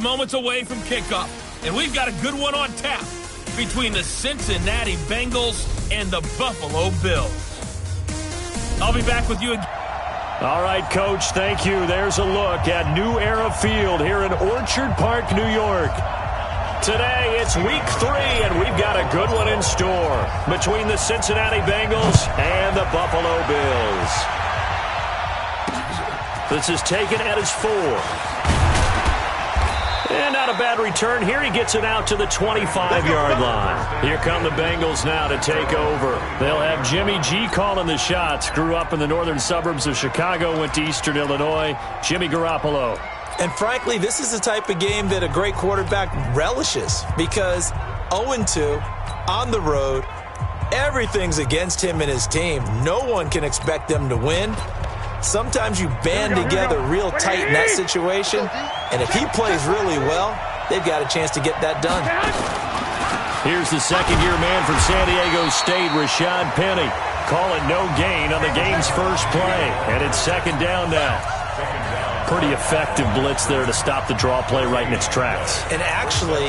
Moments away from kickoff, and we've got a good one on tap between the Cincinnati Bengals and the Buffalo Bills. I'll be back with you again. All right, Coach, thank you. There's a look at New Era Field here in Orchard Park, New York. Today, it's week 3, and we've got a good one in store between the Cincinnati Bengals and the Buffalo Bills. This is taken at his 4. And not a bad return here. He gets it out to the 25-yard line. Here come the Bengals now to take over. They'll have Jimmy G calling the shots. Grew up in the northern suburbs of Chicago, went to Eastern Illinois. Jimmy Garoppolo. And frankly, this is the type of game that a great quarterback relishes because 0-2 on the road, everything's against him and his team. No one can expect them to win. Sometimes you band together real tight in that situation, and if he plays really well, they've got a chance to get that done. Here's the second-year man from San Diego State, Rashad Penny. Call it no gain on the game's first play, and it's second down now. Pretty effective blitz there to stop the draw play right in its tracks. And actually,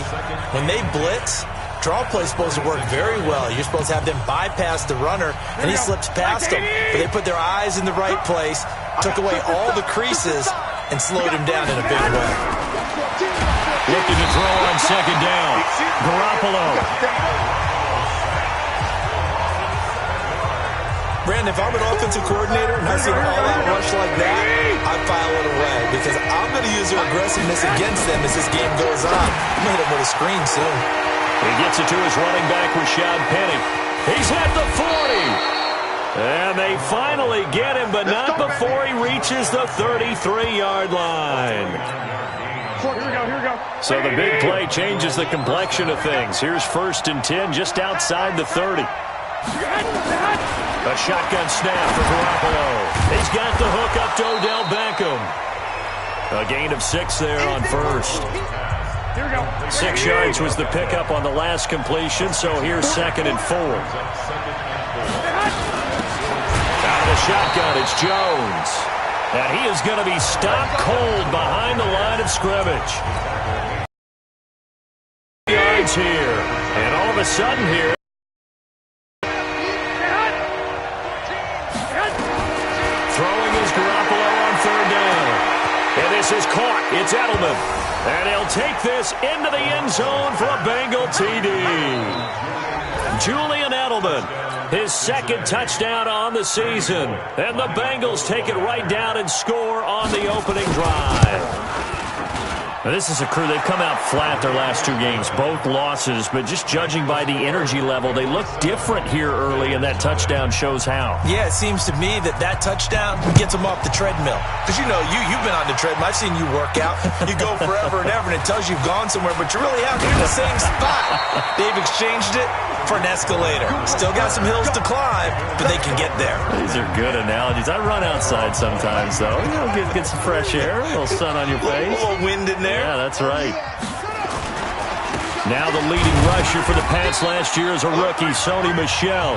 when they blitz, draw play is supposed to work very well. You're supposed to have them bypass the runner, and he slips past them. But they put their eyes in the right place, took away all the creases, and slowed him down in a big way. Looking to throw on second down. Garoppolo. Brandon, if I'm an offensive coordinator and I see an all-out rush like that, I file it away because I'm going to use their aggressiveness against them as this game goes on. I'm going to hit them with a screen soon. He gets it to his running back, Rashad Penny. He's at the 40. And they finally get him, but not before he reaches the 33-yard line. Here we go. So the big play changes the complexion of things. Here's 1st and 10 just outside the 30. A shotgun snap for Garoppolo. He's got the hook up to Odell Beckham. A gain of 6 there on first. Here we go. 6 yards was the pickup on the last completion, so here's 2nd and 4. Out of the shotgun, it's Jones. And he is going to be stopped cold behind the line of scrimmage. Yards here. And all of a sudden here, throwing is Garoppolo on 3rd down. And this is caught. It's Edelman. And he'll take this into the end zone for a Bengal TD. Julian Edelman, his 2nd touchdown on the season. And the Bengals take it right down and score on the opening drive. Now, this is a crew, they've come out flat their last 2 games, both losses, but just judging by the energy level, they look different here early, and that touchdown shows how. Yeah, it seems to me that touchdown gets them off the treadmill. Because, you know, you've been on the treadmill. I've seen you work out. You go forever and ever, and it tells you you've gone somewhere, but you really haven't. You're in the same spot. They've exchanged it for an escalator. Still got some hills to climb, but they can get there. These are good analogies. I run outside sometimes, though. You know, get some fresh air, a little sun on your face. A little wind in there. Yeah, that's right. Now the leading rusher for the Pats last year is a rookie, Sony Michel.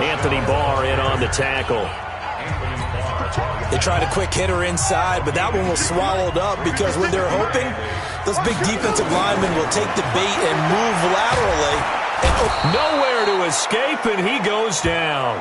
Anthony Barr in on the tackle. They tried a quick hitter inside, but that one was swallowed up because when they're hoping, those big defensive linemen will take the bait and move laterally. And nowhere to escape, and he goes down.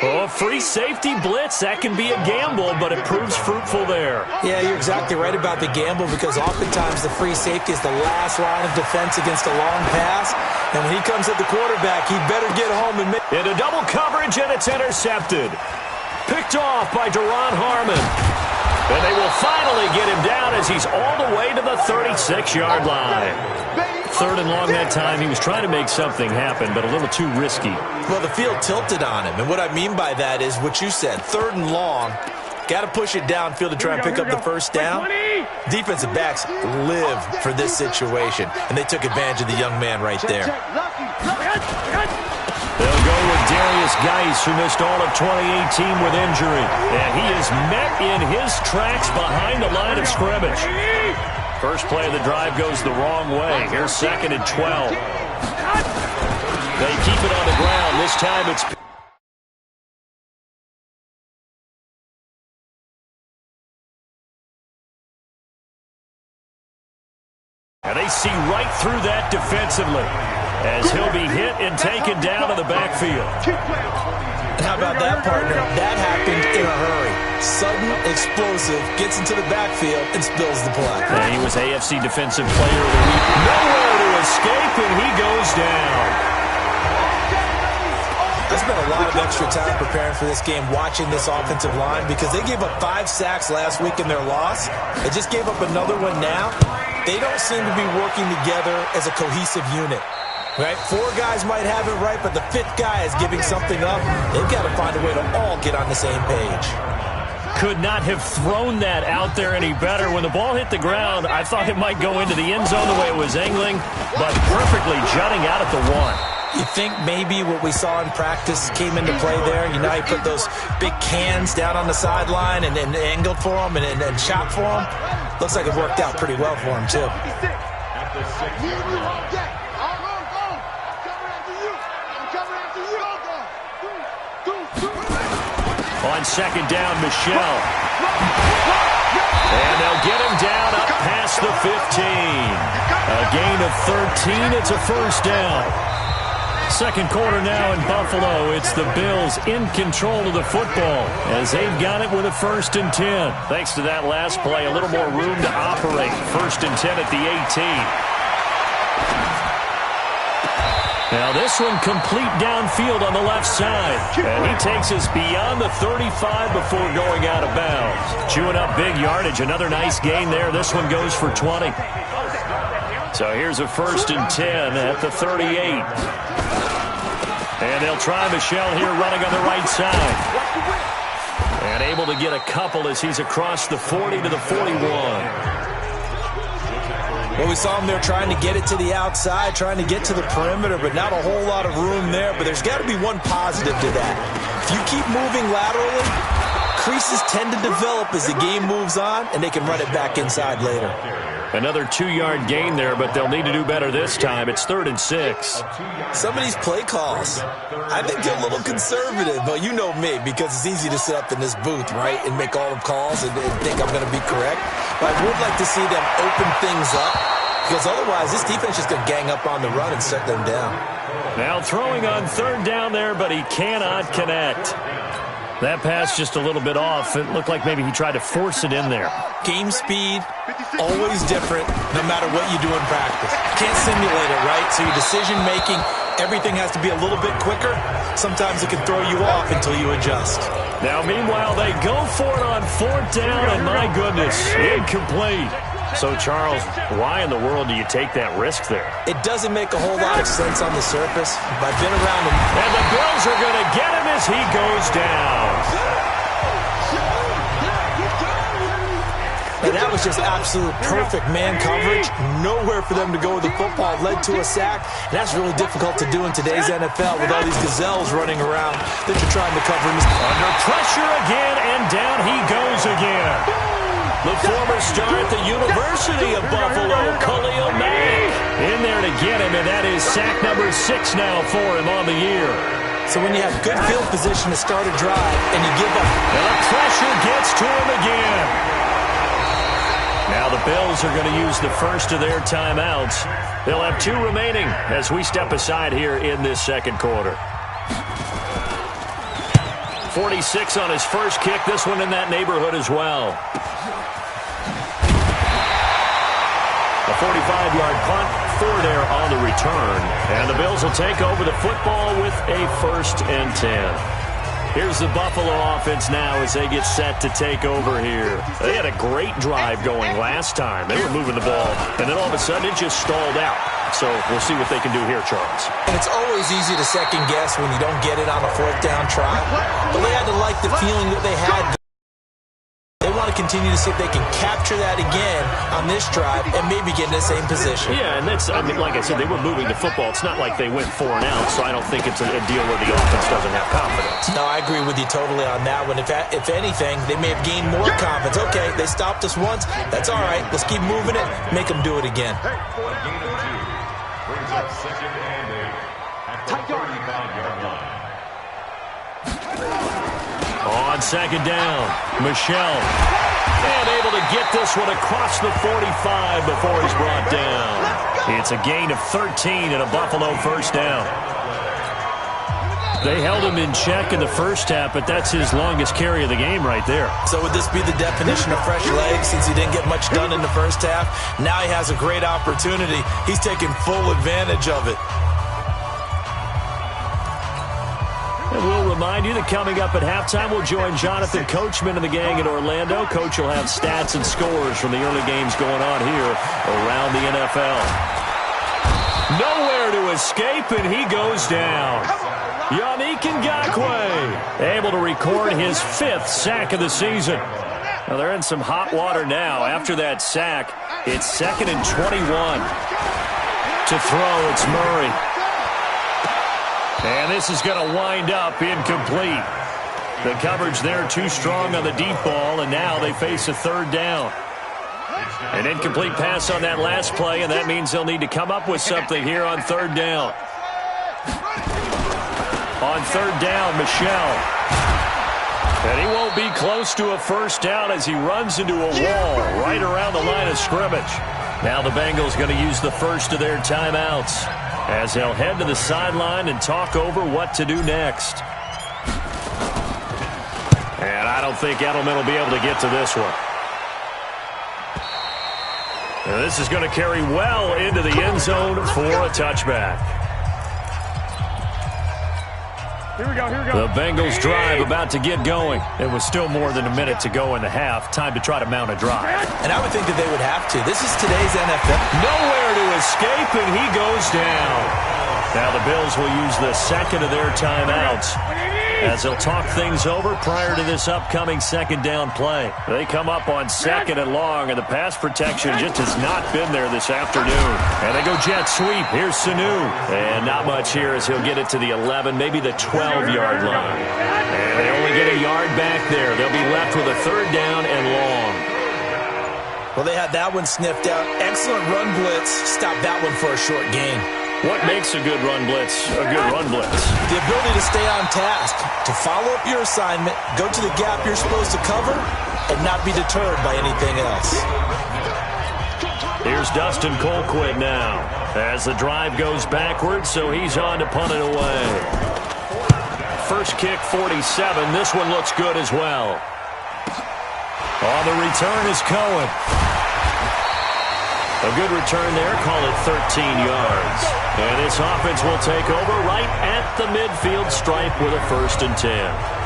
Oh, free safety blitz, that can be a gamble, but it proves fruitful there. Yeah, you're exactly right about the gamble because oftentimes the free safety is the last line of defense against a long pass. And when he comes at the quarterback, he better get home and make... Into double coverage, and it's intercepted. Picked off by Duron Harmon. And they will finally get him down as he's all the way to the 36-yard line. 3rd and long that time. He was trying to make something happen, but a little too risky. Well, the field tilted on him, and what I mean by that is what you said, 3rd and long. Got to push it downfield to try and pick up the first down. Defensive backs live for this situation, and they took advantage of the young man right there. They'll go with Darius Geis, who missed all of 2018 with injury. And he is met in his tracks behind the line of scrimmage. First play of the drive goes the wrong way. Here's 2nd and 12. They keep it on the ground. This time it's... And they see right through that defensively as he'll be hit and taken down to the backfield. And how about that, partner? That happened in a hurry. Sudden, explosive, gets into the backfield, and spills the play. And he was AFC Defensive Player of the Week. Nowhere to escape, and he goes down. I spent a lot of extra time preparing for this game, watching this offensive line, because they gave up 5 sacks last week in their loss. They just gave up another one now. They don't seem to be working together as a cohesive unit. Right? 4 guys might have it right, but the 5th guy is giving something up. They've got to find a way to all get on the same page. Could not have thrown that out there any better. When the ball hit the ground, I thought it might go into the end zone the way it was angling, but perfectly jutting out at the 1. You think maybe what we saw in practice came into play there? You know, he put those big cans down on the sideline and angled for him and shot for him. Looks like it worked out pretty well for him, too. On second down, Michelle. And they'll get him down up past the 15. A gain of 13. It's a first down. Second quarter now in Buffalo. It's the Bills in control of the football as they've got it with a 1st and 10. Thanks to that last play, a little more room to operate. 1st and 10 at the 18. Now this one complete downfield on the left side. And he takes us beyond the 35 before going out of bounds. Chewing up big yardage. Another nice gain there. This one goes for 20. So here's a 1st and 10 at the 38. And they'll try Michelle here running on the right side. And able to get a couple as he's across the 40 to the 41. Well, we saw him there trying to get it to the outside, trying to get to the perimeter, but not a whole lot of room there. But there's got to be one positive to that. If you keep moving laterally, creases tend to develop as the game moves on, and they can run it back inside later. Another 2-yard gain there, but they'll need to do better this time. It's 3rd and 6. Some of these play calls, I think they're a little conservative, but you know me, because it's easy to sit up in this booth, right, and make all the calls and think I'm going to be correct. But I would like to see them open things up, because otherwise this defense is going to gang up on the run and shut them down. Now throwing on 3rd down there, but he cannot connect. That pass just a little bit off. It looked like maybe he tried to force it in there. Game speed, always different no matter what you do in practice. Can't simulate it, right? So your decision-making, everything has to be a little bit quicker. Sometimes it can throw you off until you adjust. Now, meanwhile, they go for it on 4th down, and my goodness, incomplete. So, Charles, why in the world do you take that risk there? It doesn't make a whole lot of sense on the surface. I've been around him. And the Bills are going to get him as he goes down. And that was just absolute perfect man coverage. Nowhere for them to go with the football. Led to a sack. And that's really difficult to do in today's NFL with all these gazelles running around that you're trying to cover. Under pressure again, and down he goes again. The former star at the University of Buffalo, Khalil Mack, in there to get him, and that is sack number 6 now for him on the year. So when you have good field position to start a drive and you give up. And the pressure gets to him again. Now the Bills are going to use the first of their timeouts. They'll have 2 remaining as we step aside here in this second quarter. 46 on his first kick, this one in that neighborhood as well. A 45-yard punt, 4 there on the return. And the Bills will take over the football with a 1st and 10. Here's the Buffalo offense now as they get set to take over here. They had a great drive going last time. They were moving the ball, and then all of a sudden it just stalled out. So we'll see what they can do here, Charles. And it's always easy to second guess when you don't get it on a 4th down try. But they had to like the feeling that they had. They want to continue to see if they can capture that again on this drive and maybe get in the same position. Yeah, and that's, I mean, like I said, they were moving the football. It's not like they went 4 and out, so I don't think it's a deal where the offense doesn't have confidence. No, I agree with you totally on that one. If anything, they may have gained more confidence. Okay, they stopped us once. That's all right. Let's keep moving it. Make them do it again. Brings up 2nd and 8 at the 35-yard line. On second down, Michelle. And able to get this one across the 45 before he's brought down. It's a gain of 13 and a Buffalo first down. They held him in check in the first half, but that's his longest carry of the game right there. So would this be the definition of fresh legs since he didn't get much done in the first half? Now he has a great opportunity. He's taking full advantage of it. And we'll remind you that coming up at halftime, we'll join Jonathan Coachman and the gang in Orlando. Coach will have stats and scores from the early games going on here around the NFL. Nowhere to escape, and he goes down. Yannick Ngakoue able to record his 5th sack of the season. Well, they're in some hot water now. After that sack, it's 2nd and 21. To throw, it's Murray. And this is going to wind up incomplete. The coverage there too strong on the deep ball, and now they face a 3rd down. An incomplete pass on that last play, and that means they'll need to come up with something here on 3rd down. On 3rd down, Michel. And he won't be close to a first down as he runs into a wall right around the line of scrimmage. Now the Bengals going to use the first of their timeouts as they'll head to the sideline and talk over what to do next. And I don't think Edelman will be able to get to this one. And this is going to carry well into the end zone for a touchback. Here we go, here we go. The Bengals drive about to get going. It was still more than a minute to go in the half. Time to try to mount a drive. And I would think that they would have to. This is today's NFL. Nowhere to escape, and he goes down. Now the Bills will use the 2nd of their timeouts as they'll talk things over prior to this upcoming 2nd down play. They come up on 2nd and long, and the pass protection just has not been there this afternoon. And they go jet sweep. Here's Sanu. And not much here as he'll get it to the 11, maybe the 12-yard line. And they only get a yard back there. They'll be left with a 3rd down and long. Well, they had that one sniffed out. Excellent run blitz. Stop that one for a short gain. What makes a good run blitz a good run blitz? The ability to stay on task, to follow up your assignment, go to the gap you're supposed to cover, and not be deterred by anything else. Here's Dustin Colquitt now as the drive goes backwards, so he's on to punt it away. First kick, 47. This one looks good as well. On the return is Cohen. A good return there, call it 13 yards. And this offense will take over right at the midfield stripe with a 1st and 10.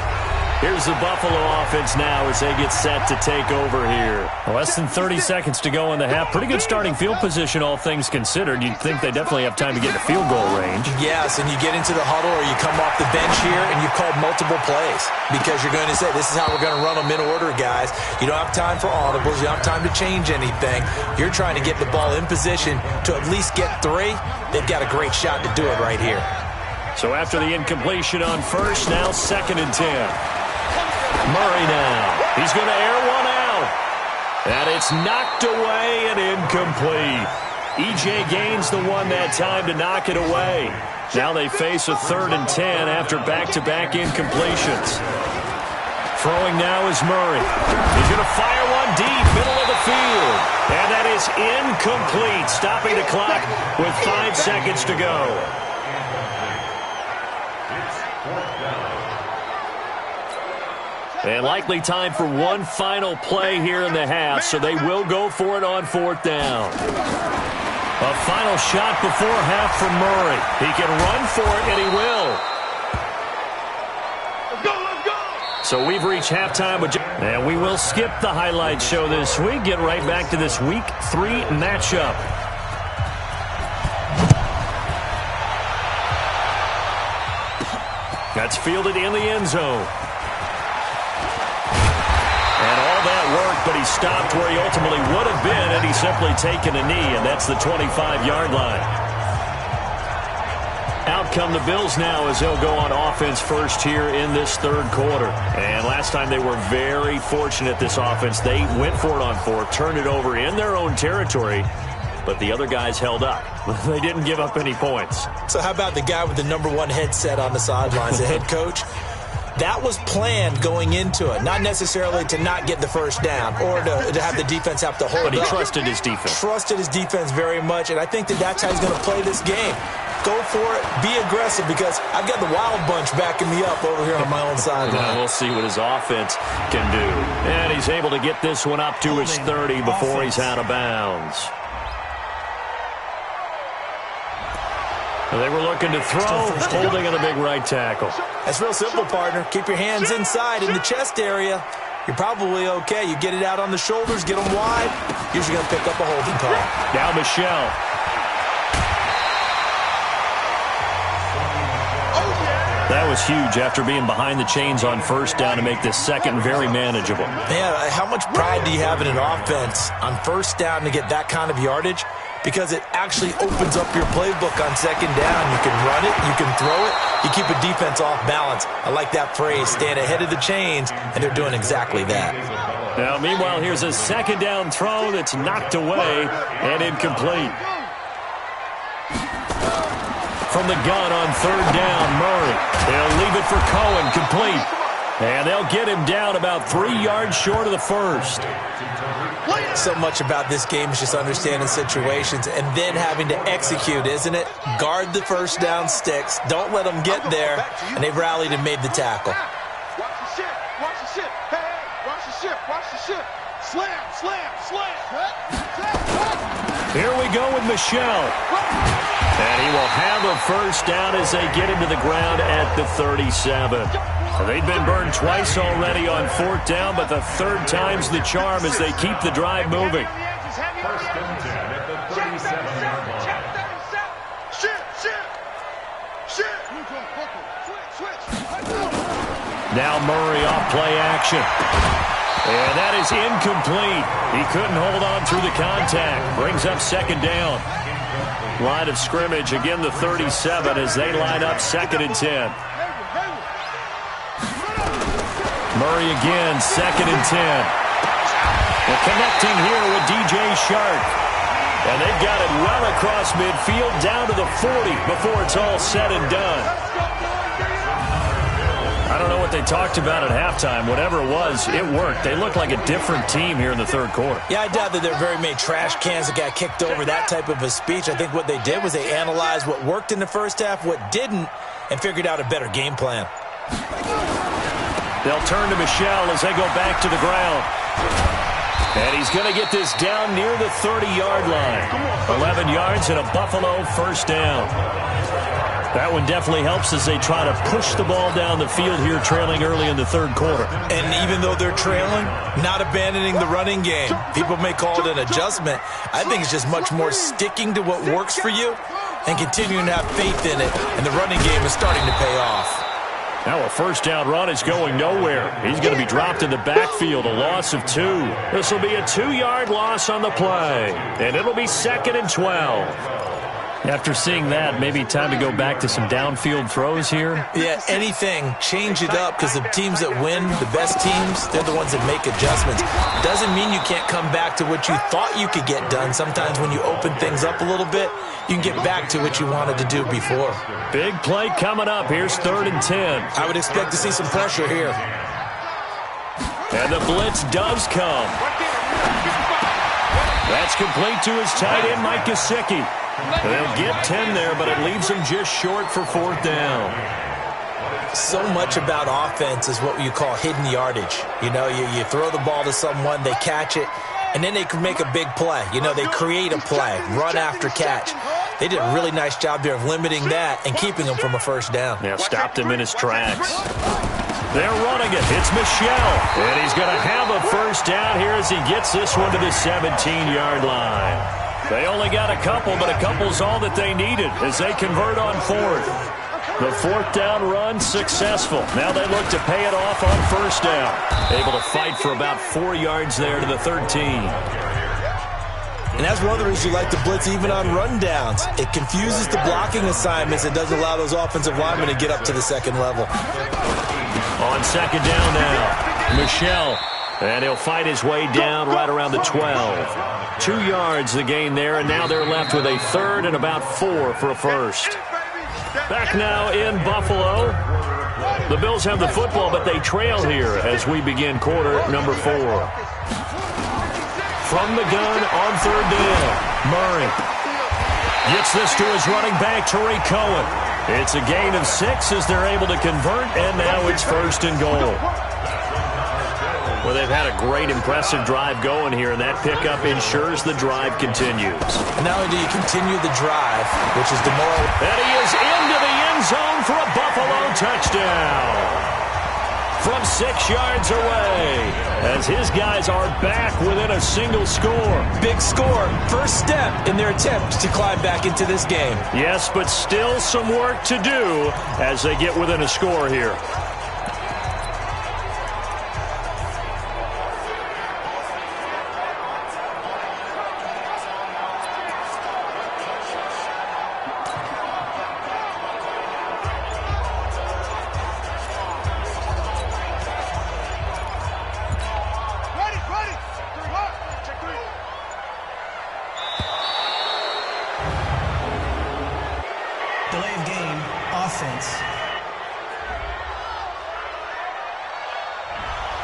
Here's the Buffalo offense now as they get set to take over here. Less than 30 seconds to go in the half. Pretty good starting field position, all things considered. You'd think they definitely have time to get to field goal range. Yes, and you get into the huddle or you come off the bench here and you've called multiple plays because you're going to say, this is how we're going to run them in order, guys. You don't have time for audibles. You don't have time to change anything. You're trying to get the ball in position to at least get 3. They've got a great shot to do it right here. So after the incompletion on 1st, now 2nd and 10. Murray now. He's going to air one out. And it's knocked away and incomplete. E.J. Gaines the one that time to knock it away. Now they face a 3rd and 10 after back-to-back incompletions. Throwing now is Murray. He's going to fire one deep, middle of the field. And that is incomplete, stopping the clock with 5 seconds to go. And likely time for one final play here in the half, so they will go for it on 4th down. A final shot before half from Murray. He can run for it, and he will. Let's go, let's go! So we've reached halftime, and we will skip the highlight show this week. Get right back to this Week 3 matchup. That's fielded in the end zone. And all that work, but he stopped where he ultimately would have been had he simply taken a knee, and that's the 25-yard line. Out come the Bills now as they'll go on offense first here in this 3rd quarter. And last time they were very fortunate, this offense. They went for it on 4, turned it over in their own territory, but the other guys held up. They didn't give up any points. So how about the guy with the #1 headset on the sidelines, the head coach? That was planned going into it, not necessarily to not get the first down or to have the defense have to hold But he up. trusted his defense. Trusted his defense very much, and I think that's how he's going to play this game. Go for it. Be aggressive, because I've got the wild bunch backing me up over here on my own sideline. We'll see what his offense can do. And he's able to get this one up to his 30 before he's out of bounds. They were looking to throw, holding on a big right tackle. That's real simple, partner. Keep your hands inside in the chest area. You're probably okay. You get it out on the shoulders, get them wide. Usually going to pick up a holding call. Now Michelle. That was huge after being behind the chains on first down to make this second very manageable. Man, how much pride do you have in an offense on first down to get that kind of yardage? Because it actually opens up your playbook on second down. You can run it, you can throw it, you keep a defense off balance. I like that phrase, stand ahead of the chains, and they're doing exactly that. Now, meanwhile, here's a second down throw that's knocked away and incomplete. From the gun on third down, Murray. They'll leave it for Cohen, complete. And they'll get him down about 3 yards short of the first. So much about this game is just understanding situations and then having to execute, isn't it? Guard the first down sticks. Don't let them get there. And they've rallied and made the tackle. Watch the ship. Watch the ship. Hey, watch the ship. Watch the ship. Slam, slam, slam. Here we go with Michelle. And he will have a first down as they get him to the ground at the 37. They've been burned twice already on fourth down, but the third time's the charm as they keep the drive moving. First and 10 at the 37-yard line. Now Murray off play action. And that is incomplete. He couldn't hold on through the contact. Brings up second down. Line of scrimmage, again the 37 as they line up second and 10. Murray again, second and 10. They're connecting here with DJ Shark. And they've got it well across midfield down to the 40 before it's all said and done. I don't know what they talked about at halftime. Whatever it was, it worked. They looked like a different team here in the third quarter. Yeah, I doubt that there are very many trash cans that got kicked over, that type of a speech. I think what they did was they analyzed what worked in the first half, what didn't, and figured out a better game plan. They'll turn to Michelle as they go back to the ground. And he's going to get this down near the 30-yard line. 11 yards and a Buffalo first down. That one definitely helps as they try to push the ball down the field here, trailing early in the third quarter. And even though they're trailing, not abandoning the running game. People may call it an adjustment. I think it's just much more sticking to what works for you and continuing to have faith in it. And the running game is starting to pay off. Now a first down run is going nowhere. He's going to be dropped in the backfield, a loss of 2. This will be a 2-yard loss on the play, and it'll be second and 12. After seeing that, maybe time to go back to some downfield throws here. Yeah, anything. Change it up, because the teams that win, the best teams, they're the ones that make adjustments. Doesn't mean you can't come back to what you thought you could get done. Sometimes when you open things up a little bit, you can get back to what you wanted to do before. Big play coming up. Here's third and 10. I would expect to see some pressure here. And the blitz does come. That's complete to his tight end, Mike Gesicki. They'll get 10 there, but it leaves them just short for fourth down. So much about offense is what you call hidden yardage. You know, you throw the ball to someone, they catch it, and then they can make a big play. You know, they create a play, run after catch. They did a really nice job there of limiting that and keeping him from a first down. Yeah, stopped him in his tracks. They're running it. It's Michelle. And he's going to have a first down here as he gets this one to the 17-yard line. They only got a couple, but a couple's all that they needed as they convert on fourth. The fourth down run successful. Now they look to pay it off on first down. Able to fight for about 4 yards there to the 13. And that's one of the reasons you like to blitz even on rundowns. It confuses the blocking assignments. It doesn't allow those offensive linemen to get up to the second level. On second down now, Michelle. And he'll fight his way down right around the 12. 2 yards the gain there, and now they're left with a third and about 4 for a first. Back now in Buffalo. The Bills have the football, but they trail here as we begin quarter number 4. From the gun on third down, Murray gets this to his running back, Tariq Cohen. It's a gain of 6 as they're able to convert, and now it's first and goal. Well, they've had a great, impressive drive going here, and that pickup ensures the drive continues. Not only do you continue the drive, which is demoralizing. And he is into the end zone for a Buffalo touchdown. From 6 yards away, as his guys are back within a single score. Big score. First step in their attempt to climb back into this game. Yes, but still some work to do as they get within a score here. Delay of game, offense.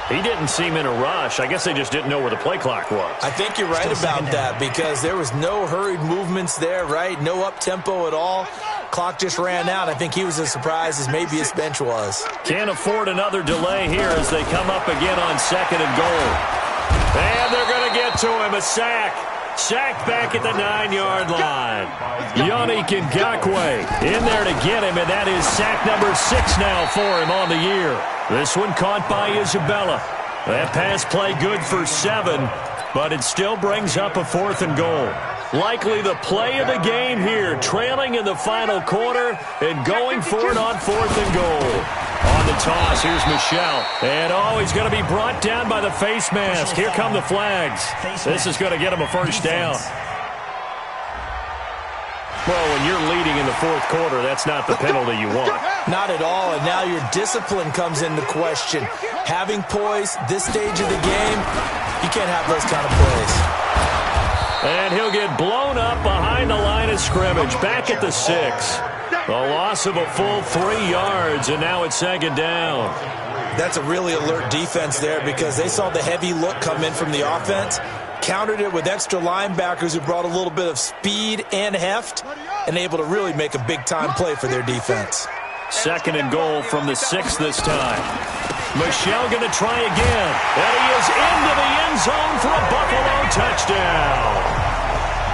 He didn't seem in a rush. I guess they just didn't know where the play clock was. I think you're right about that because there was no hurried movements there, right? No up-tempo at all. Clock just ran out. I think he was as surprised as maybe his bench was. Can't afford another delay here as they come up again on second and goal. And they're going to get to him. A sack. Sacked back at the 9-yard line. Yannick Ngakoue in there to get him, and that is sack number 6 now for him on the year. This one caught by Isabella. That pass play good for 7, but it still brings up a 4th and goal. Likely the play of the game here, trailing in the final quarter and going for it on 4th and goal. On the toss, here's Michel. And, he's going to be brought down by the face mask. Here come the flags. This is going to get him a first down. Well, when you're leading in the 4th quarter, that's not the penalty you want. Not at all, and now your discipline comes into question. Having poise this stage of the game, you can't have those kind of plays. And he'll get blown up behind the line of scrimmage, back at the 6. A loss of a full 3 yards, and now it's second down. That's a really alert defense there because they saw the heavy look come in from the offense, countered it with extra linebackers who brought a little bit of speed and heft, and able to really make a big-time play for their defense. Second and goal from the 6 this time. Michel going to try again, and he is into the end zone for a Buffalo touchdown.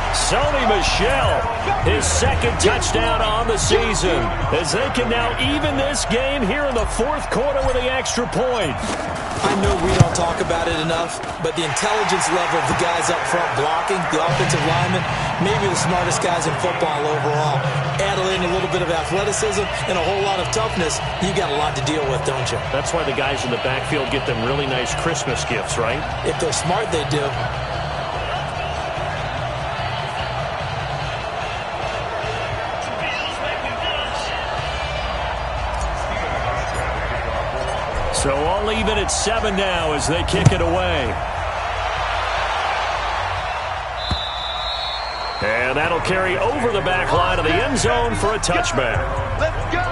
Sony Michel, his second touchdown on the season, as they can now even this game here in the 4th quarter with the extra point. I know we don't talk about it enough, but the intelligence level of the guys up front blocking, the offensive linemen, maybe the smartest guys in football overall. Add in a little bit of athleticism and a whole lot of toughness, you got a lot to deal with, don't you? That's why the guys in the backfield get them really nice Christmas gifts, right? If they're smart, they do. So all even at 7 now as they kick it away. And that'll carry over the back line of the end zone for a touchback. Let's go.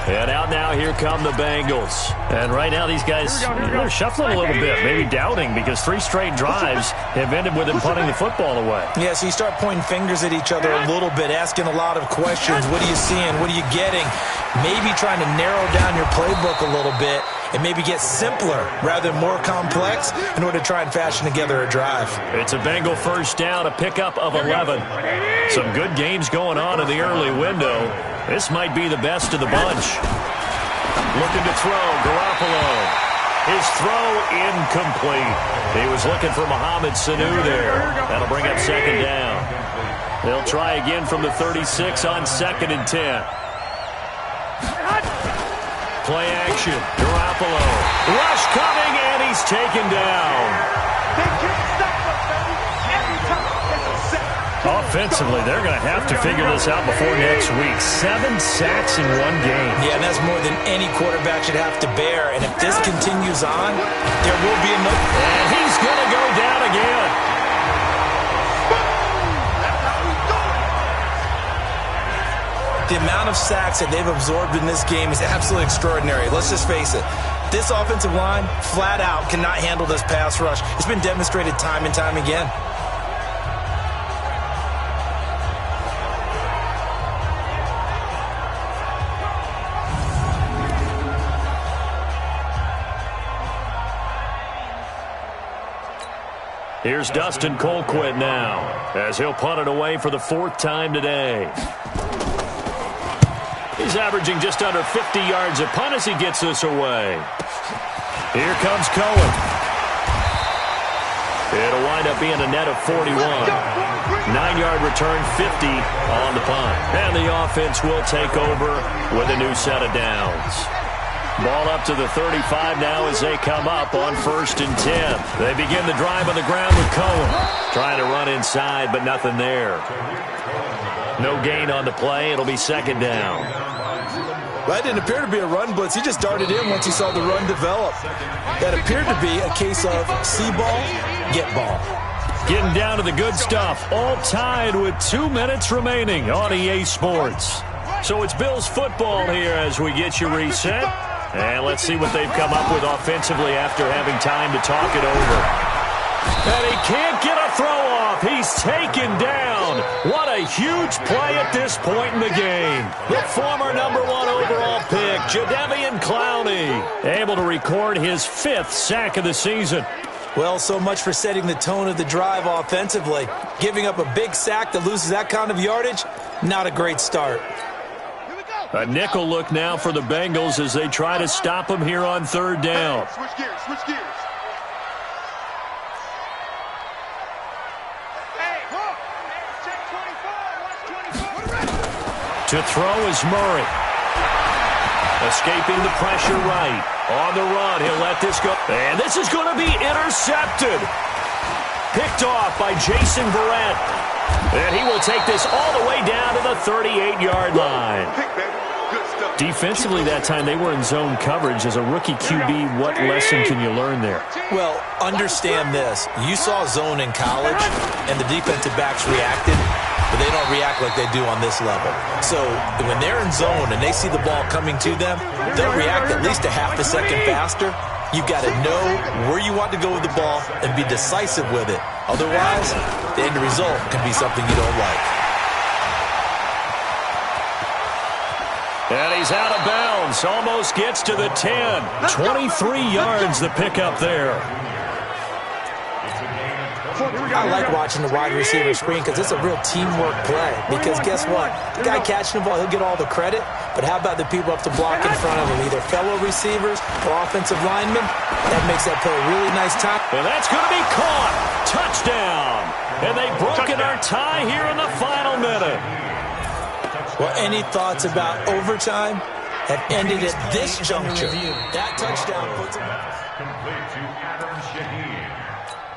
And out now, here come the Bengals. And right now, these guys, they're shuffling a little bit, maybe doubting, because 3 straight drives have ended with them punting the football away. Yeah, so you start pointing fingers at each other a little bit, asking a lot of questions. What are you seeing? What are you getting? Maybe trying to narrow down your playbook a little bit and maybe get simpler rather than more complex in order to try and fashion together a drive. It's a Bengal first down, a pickup of 11. Some good games going on in the early window. This might be the best of the bunch. Looking to throw, Garoppolo. His throw incomplete. He was looking for Mohamed Sanu there. That'll bring up second down. They'll try again from the 36 on 2nd and 10. Play action. Garoppolo. Rush coming, and he's taken down. They can't stop us, baby. Every time it's a set. Offensively, they're going to have to figure this out before next week. 7 sacks in 1 game. Yeah, and that's more than any quarterback should have to bear. And if this continues on, there will be another. And he's going to go down again. The amount amount of sacks that they've absorbed in this game is absolutely extraordinary. Let's just face it. This offensive line, flat out, cannot handle this pass rush. It's been demonstrated time and time again. Here's Dustin Colquitt now, as he'll punt it away for the 4th time today. He's averaging just under 50 yards a punt as he gets this away. Here comes Cohen. It'll wind up being a net of 41. 9-yard return, 50 on the punt. And the offense will take over with a new set of downs. Ball up to the 35 now as they come up on 1st and 10. They begin the drive on the ground with Cohen. Trying to run inside, but nothing there. No gain on the play. It'll be 2nd down. That didn't appear to be a run blitz. He just darted in once he saw the run develop. That appeared to be a case of see ball, get ball. Getting down to the good stuff. All tied with 2 minutes remaining on EA Sports. So it's Bills football here as we get you reset. And let's see what they've come up with offensively after having time to talk it over. And he can't get a throw off. He's taken down. What a huge play at this point in the game. The former #1 overall pick, Jadeveon Clowney, able to record his 5th sack of the season. Well, so much for setting the tone of the drive offensively. Giving up a big sack that loses that kind of yardage, not a great start. A nickel look now for the Bengals as they try to stop him here on 3rd down. Switch gears, switch gears. To throw is Murray. Escaping the pressure right. On the run, he'll let this go. And this is going to be intercepted. Picked off by Jason Verrett. And he will take this all the way down to the 38-yard line. Defensively that time, they were in zone coverage. As a rookie QB, what lesson can you learn there? Well, understand this. You saw zone in college, and the defensive backs reacted, but they don't react like they do on this level. So when they're in zone and they see the ball coming to them, they'll react at least a half a second faster. You've got to know where you want to go with the ball and be decisive with it. Otherwise, the end result can be something you don't like. And he's out of bounds. Almost gets to the 10. 23 yards the pickup there. I like watching the wide receiver screen because it's a real teamwork play. Because guess what? The guy catching the ball, he'll get all the credit. But how about the people up to block in front of him? Either fellow receivers or offensive linemen. That makes that play a really nice time. And that's going to be caught. Touchdown. And they've broken our tie here in the final minute. Well, any thoughts about overtime have ended at this juncture? That touchdown puts him. Complete to Adam Shaheen.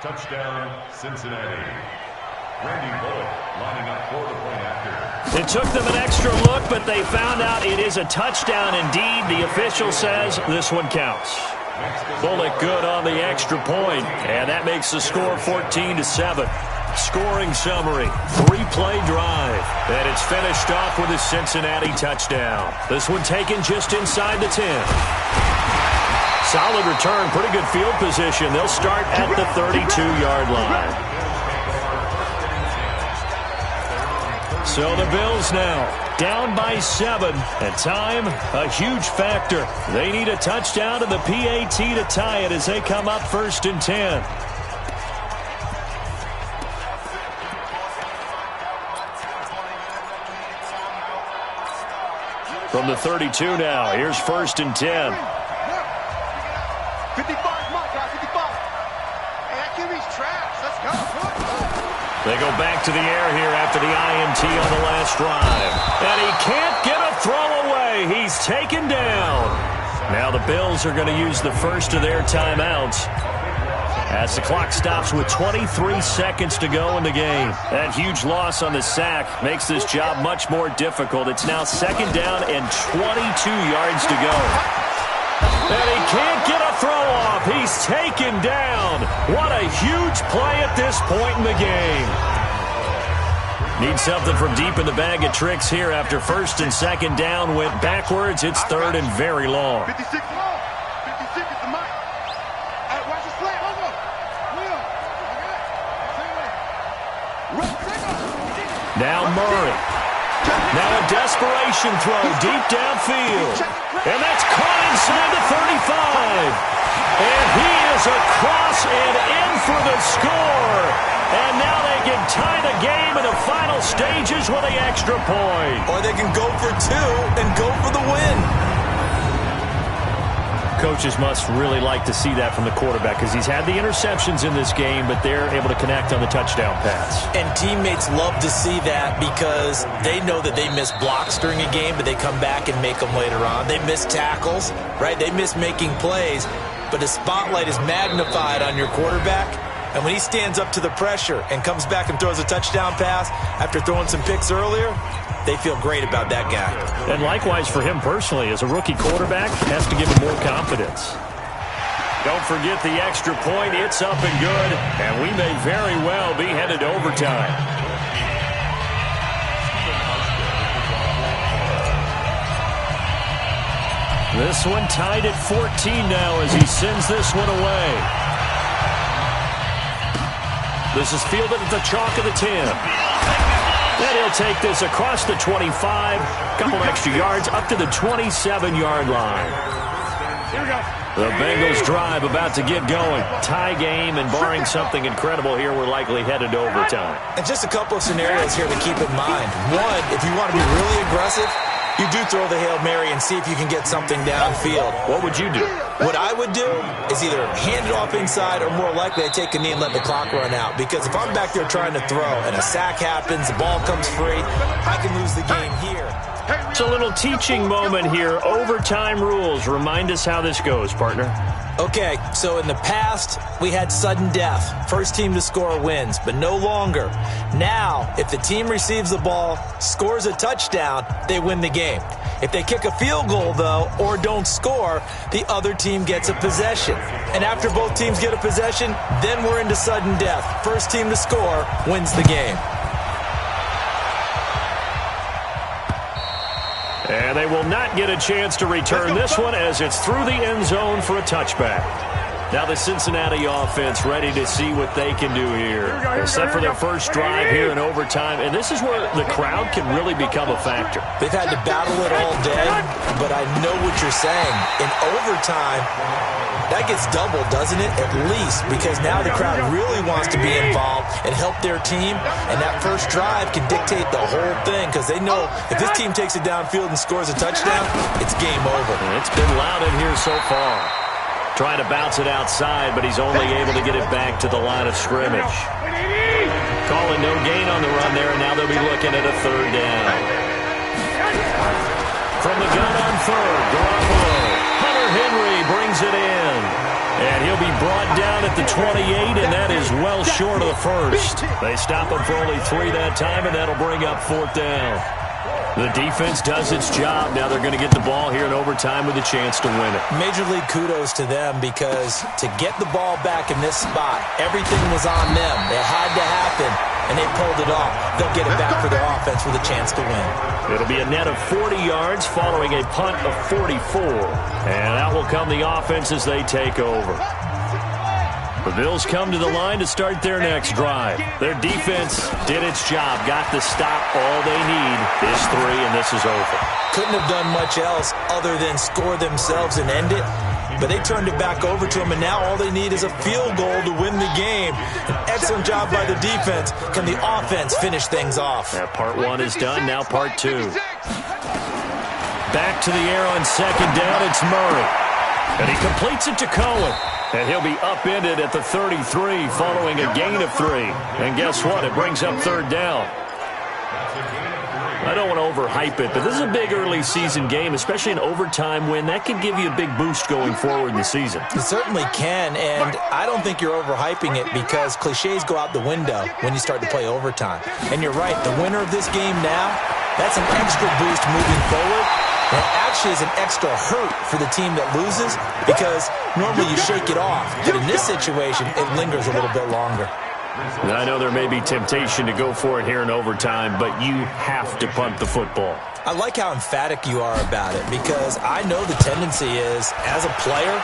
Touchdown, Cincinnati. Randy Bullock lining up for the point after. It took them an extra look, but they found out it is a touchdown indeed. The official says this one counts. Bullock good on the extra point, and that makes the score 14-7. Scoring summary, 3-play drive, and it's finished off with a Cincinnati touchdown. This one taken just inside the 10. Solid return, pretty good field position. They'll start at the 32-yard line. So the Bills now down by 7, and time a huge factor. They need a touchdown to the PAT to tie it as they come up 1st and 10. From the 32 now, here's 1st and 10. 55, come on, guys, 55. Hey, that QB's trash. Let's go. They go back to the air here after the INT on the last drive. And he can't get a throw away. He's taken down. Now the Bills are going to use the first of their timeouts as the clock stops with 23 seconds to go in the game. That huge loss on the sack makes this job much more difficult. It's now 2nd down and 22 yards to go. And he can't get a throw off. He's taken down. What a huge play at this point in the game. Need something from deep in the bag of tricks here after first and second down went backwards. It's third and very long. 56 long. 56 is the mic. Hey, watch the slant. Now Murray. Now a desperation throw deep downfield. And that's caught inside the 35. And he is across and in for the score. And now they can tie the game in the final stages with the extra point. Or they can go for two and go for the win. Coaches must really like to see that from the quarterback because he's had the interceptions in this game, but they're able to connect on the touchdown pass. And teammates love to see that because they know that they miss blocks during a game, but they come back and make them later on. They miss tackles, right? They miss making plays, but the spotlight is magnified on your quarterback. And when he stands up to the pressure and comes back and throws a touchdown pass after throwing some picks earlier, they feel great about that guy. And likewise for him personally, as a rookie quarterback, has to give him more confidence. Don't forget the extra point. It's up and good, and we may very well be headed to overtime. This one tied at 14 now as he sends this one away. This is fielded at the chalk of the 10. And he'll take this across the 25, a couple extra yards, up to the 27-yard line. The Bengals drive about to get going. Tie game, and barring something incredible here, we're likely headed to overtime. And just a couple of scenarios here to keep in mind. One, if you want to be really aggressive, you do throw the Hail Mary and see if you can get something downfield. What would you do? What I would do is either hand it off inside or more likely I take a knee and let the clock run out. Because if I'm back there trying to throw and a sack happens, the ball comes free, I can lose the game here. It's a little teaching moment here. Overtime rules. Remind us how this goes, partner. Okay, so in the past, we had sudden death. First team to score wins, but no longer. Now, if the team receives the ball, scores a touchdown, they win the game. If they kick a field goal, though, or don't score, the other team gets a possession. And after both teams get a possession, then we're into sudden death. First team to score wins the game. And they will not get a chance to return this one as it's through the end zone for a touchback. Now the Cincinnati offense ready to see what they can do here. They're set for their first drive here in overtime, and this is where the crowd can really become a factor. They've had to battle it all day, but I know what you're saying. In overtime, that gets doubled, doesn't it? At least, because now the crowd really wants to be involved and help their team, and that first drive can dictate the whole thing because they know if this team takes it downfield and scores a touchdown, it's game over. And it's been loud in here so far. Trying to bounce it outside, but he's only able to get it back to the line of scrimmage. Calling no gain on the run there, and now they'll be looking at a third down. From the gun on third, Garoppolo. Hunter Henry brings it in. And he'll be brought down at the 28, and that is well short of the first. They stop him for only 3 that time, and that'll bring up fourth down. The defense does its job. Now they're going to get the ball here in overtime with a chance to win it. Major league kudos to them because to get the ball back in this spot, everything was on them. It had to happen, and they pulled it off. They'll get it back for their offense with a chance to win. It'll be a net of 40 yards following a punt of 44. And out will come the offense as they take over. The Bills come to the line to start their next drive. Their defense did its job, got the stop. All they need is 3, and this is over. Couldn't have done much else other than score themselves and end it. But they turned it back over to them, and now all they need is a field goal to win the game. An excellent job by the defense. Can the offense finish things off? That part 1 is done, now part 2. Back to the air on second down, it's Murray. And he completes it to Cohen. And he'll be upended at the 33 following a gain of 3. And guess what? It brings up third down. I don't want to overhype it, but this is a big early season game, especially an overtime win. That could give you a big boost going forward in the season. It certainly can, and I don't think you're overhyping it because cliches go out the window when you start to play overtime. And you're right, the winner of this game now, that's an extra boost moving forward. And it actually is an extra hurt for the team that loses because normally you shake it off. But in this situation, it lingers a little bit longer. Now, I know there may be temptation to go for it here in overtime, but you have to punt the football. I like how emphatic you are about it because I know the tendency is, as a player,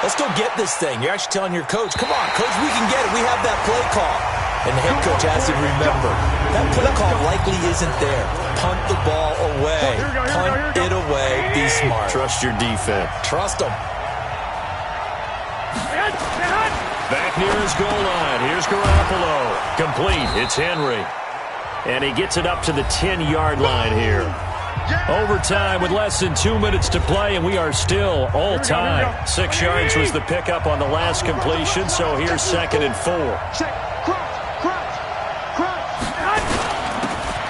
let's go get this thing. You're actually telling your coach, come on, coach, we can get it. We have that play call. And the head coach has to remember, that play call likely isn't there. Punt the ball away. Punt it away. Be smart. Trust your defense. Trust them. Back near his goal line. Here's Garoppolo. Complete. It's Henry. And he gets it up to the 10-yard line here. Overtime with less than 2 minutes to play, and we are still all time. 6 yards was the pickup on the last completion, so here's 2nd and 4.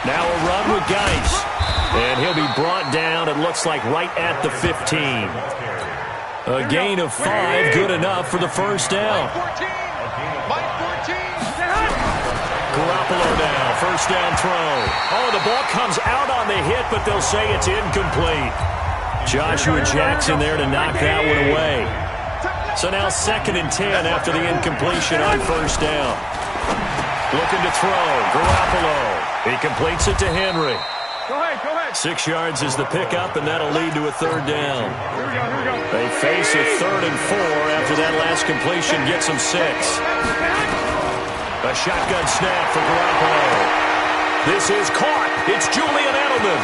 Now a run with Geis. And he'll be brought down, it looks like, right at the 15. A gain of 5, good enough for the first down. Garoppolo now, first down throw. Oh, the ball comes out on the hit, but they'll say it's incomplete. Joshua Jackson there to knock that one away. So now 2nd and 10 after the incompletion on first down. Looking to throw, Garoppolo. He completes it to Henry. Go ahead. 6 yards is the pickup, and that'll lead to a third down. They face a 3rd and 4 after that last completion gets them 6. A shotgun snap for Garoppolo. This is caught. It's Julian Edelman.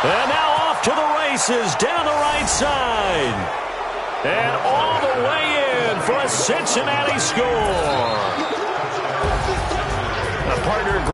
And now off to the races down the right side. And all the way in for a Cincinnati score. A partner.